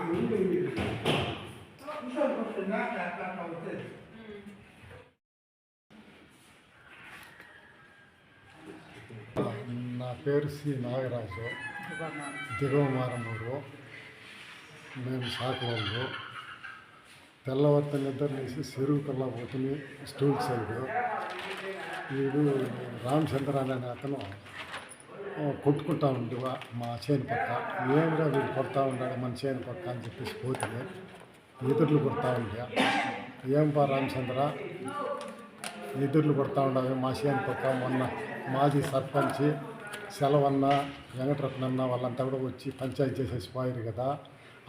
నా పేరు సి నాగరాజు, దిగువ మారమూరు. మేము సాకువాళ్ళు. తెల్లవారితో నిద్ర లేచి చెరువు కల్లా పోతుంది స్టూల్ సైడు. వీడు రామచంద్ర అనే అతను కొట్టుకుంటా ఉండేవా మా చేను పక్క. ఏమిరా వీడు కొడతా ఉన్నాడు మన చేను పక్క అని చెప్పేసి పోతే ఎదుర్లు కొడతా ఉండే. ఏం పా రామచంద్ర ఎదుర్లు కొడతా ఉండవు మా చేను పక్క. మొన్న మాజీ సర్పంచ్ సెలవన్న వెంకటరత్నన్న వాళ్ళంతా కూడా వచ్చి పంచాయతీ చేసేసి పోయారు కదా,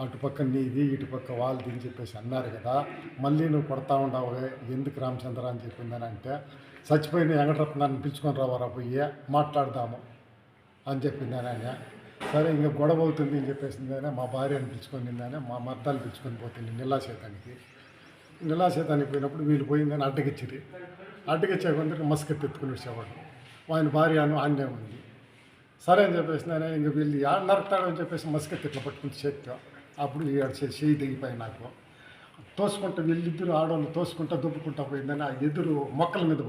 అటుపక్క నీది ఇటుపక్క వాళ్ళది అని చెప్పేసి అన్నారు కదా, మళ్ళీ నువ్వు కొడతా ఉండవు ఎందుకు రామచంద్ర అని చెప్పిందని అంటే, చచ్చిపోయిన వెంకటరత్నాన్ని పిలుచుకొని రావారా పోయి మాట్లాడదాము అని చెప్పిందని. సరే ఇంకా గొడవ అవుతుంది అని చెప్పేసిందనే మా భార్యను పిలుచుకొనిందనే మా మర్దాలు పిలుచుకొని పోతుంది నిలాశేతానికి పోయినప్పుడు వీళ్ళు పోయిందని అడ్డగిచ్చే కొందరికి మస్కెత్తి ఎత్తుకుని వచ్చేవాడు. ఆయన భార్య ఆన్నే ఉంది. సరే అని చెప్పేసి నేను ఇంక వీళ్ళు యాడ నరుకుతాడు అని చెప్పేసి మస్కెత్తి ఇట్లా పట్టుకుంటే చేతితో. అప్పుడు చేయి దిగిపోయి నాకు తోసుకుంటూ వీళ్ళిద్దరు ఆడవాళ్ళు తోసుకుంటూ దుబ్బుకుంటూ పోయిందని ఆ ఎదురు మొక్కల మీద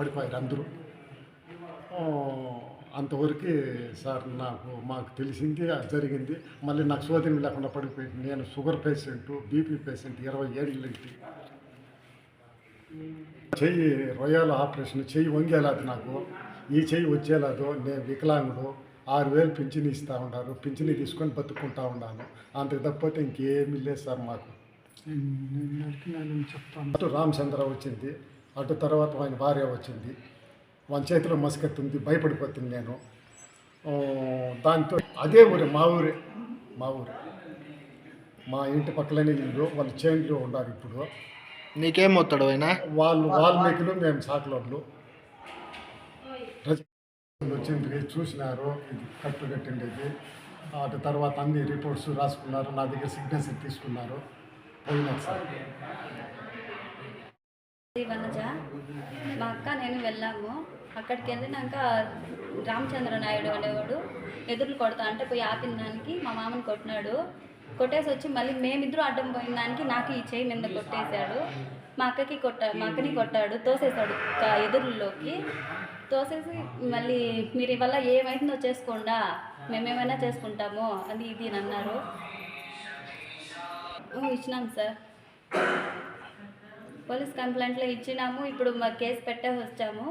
పడిపోయారు అందరూ. అంతవరకు సార్ మాకు తెలిసింది జరిగింది. మళ్ళీ నాకు శోధన లేకుండా పడిపోయింది. నేను షుగర్ పేషెంటు, బీపీ పేషెంట్, 20 ఏళ్ళు ఇంటి చెయ్యి రొయ్యాల ఆపరేషన్, చెయ్యి వంగేలాదు నాకు, ఈ చెయ్యి వచ్చేలాదు. నేను వికలాంగుడు, 6,000 పింఛని ఇస్తూ ఉన్నారు. పింఛని తీసుకొని బతుక్కుంటా ఉన్నాను. అంతకు తప్పితే ఇంకేమీ లేదు సార్ మాకు. అటు రామచంద్ర వచ్చింది, అటు తర్వాత ఆయన భార్య వచ్చింది. వాళ్ళ చేతిలో మస్కెత్తుంది, భయపడిపోతుంది నేను. దాంతో అదే ఊరే మా ఊరే మా ఇంటి పక్కలనే ఇల్లు. వాళ్ళు చేంజ్లో ఉన్నారు ఇప్పుడు. నీకేమవుతాడు ఆయన? వాళ్ళు వాల్మీకులు, మేము సాకులోళ్ళు. వచ్చింది చూసినారు, ఇది కట్టు కట్టిండేది. అటు తర్వాత అన్ని రిపోర్ట్స్ రాసుకున్నారు, నా దగ్గర సిగ్నేచర్ తీసుకున్నారు. పోయినారు సార్. వనజ మా అక్క నేను వెళ్ళాము. అక్కడికి వెళ్ళినాక రామచంద్ర నాయుడు అనేవాడు ఎదురు కొడతా అంటే పోయి ఆపిన దానికి మా మామని కొట్టేసి వచ్చి మళ్ళీ మేమిద్దరూ అడ్డం పోయిన దానికి నాకు ఈ చేయి మీద కొట్టేశాడు. మా అక్కని కొట్టాడు, తోసేశాడు ఎదురులోకి. తోసేసి మళ్ళీ మీరు ఇవల్ల ఏమైతుందో చేసుకోండా, మేమేమైనా చేసుకుంటాము అది ఇది అని అన్నారు. ఇచ్చినాం సార్, పోలీస్ కంప్లైంట్లో ఇచ్చినాము. ఇప్పుడు మా కేసు పెట్టే వచ్చాము.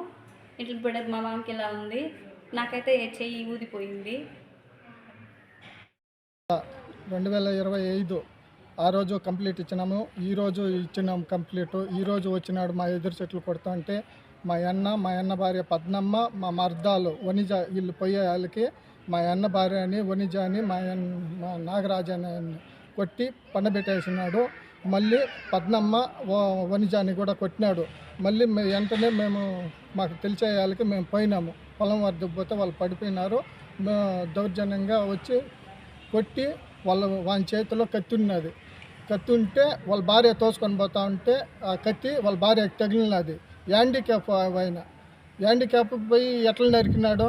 ఇప్పుడు మా మామకి ఇలా ఉంది, నాకైతే చెయ్యి ఊదిపోయింది. 2025 ఆ రోజు కంప్లీట్ ఇచ్చినాము. ఈరోజు ఇచ్చినాము కంప్లీట్. ఈరోజు వచ్చినాడు మా ఎదురు చెట్లు కొడతా అంటే మా అన్న భార్య పద్మమ్మ, మా మర్దాలు వనిజ, వీళ్ళు పోయే వాళ్ళకి మా అన్న భార్య అని వనిజ అని మా నాగరాజు అని కొట్టి పండబెట్టేసినాడు. మళ్ళీ పద్మమ్మ వనిజాని కూడా కొట్టినాడు. మళ్ళీ వెంటనే మాకు తెలిసే వాళ్ళకి మేము పోయినాము. పొలం వద్ద పోతే వాళ్ళు పడిపోయినారు. దౌర్జన్యంగా వచ్చి కొట్టి వాళ్ళ చేతిలో కత్తి ఉన్నది. కత్తి ఉంటే వాళ్ళ భార్య తోసుకొని పోతా ఉంటే ఆ కత్తి వాళ్ళ భార్యకి తగిలినది. హ్యాండిక్యాప్ ఆయన హ్యాండిక్యాప్ పోయి ఎట్లా నరికినాడు?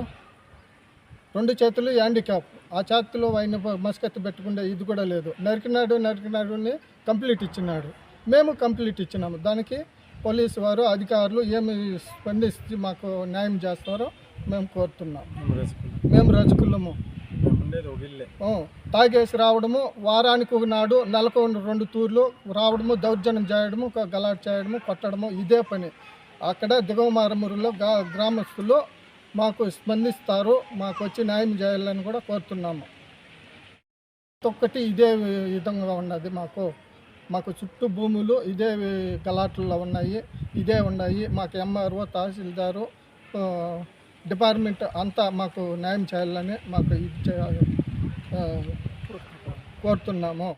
2 చేతులు హ్యాండిక్యాప్. ఆ చేతిలో ఆయన మస్కెత్తి పెట్టుకుంటే ఇది కూడా లేదు. నరికినాడు అని కంప్లీట్ ఇచ్చినాడు. మేము కంప్లీట్ ఇచ్చినాము. దానికి పోలీసు వారు అధికారులు ఏమి స్పందించి మాకు న్యాయం చేస్తారో మేము కోరుతున్నాం. మేము రజకులము. తాగేసి రావడము, వారానికి ఒకనాడు నెలకు 2 తూర్లు రావడము, దౌర్జన్యం చేయడము, గలాట్ చేయడము, కొట్టడము, ఇదే పని. అక్కడ దిగువమారమూరులో గ్రామస్తులు మాకు స్పందిస్తారు. మాకు వచ్చి న్యాయం చేయాలని కూడా కోరుతున్నాము. ఒక్కటి ఇదే విధంగా ఉన్నది. మాకు చుట్టూ భూములు ఇదే గలాట్లలో ఉన్నాయి. మాకు ఎంఆర్ఓ, తహసీల్దారు, డిపార్ట్మెంట్ అంతా మాకు న్యాయం చేయాలని మాకు కోరుతున్నాము.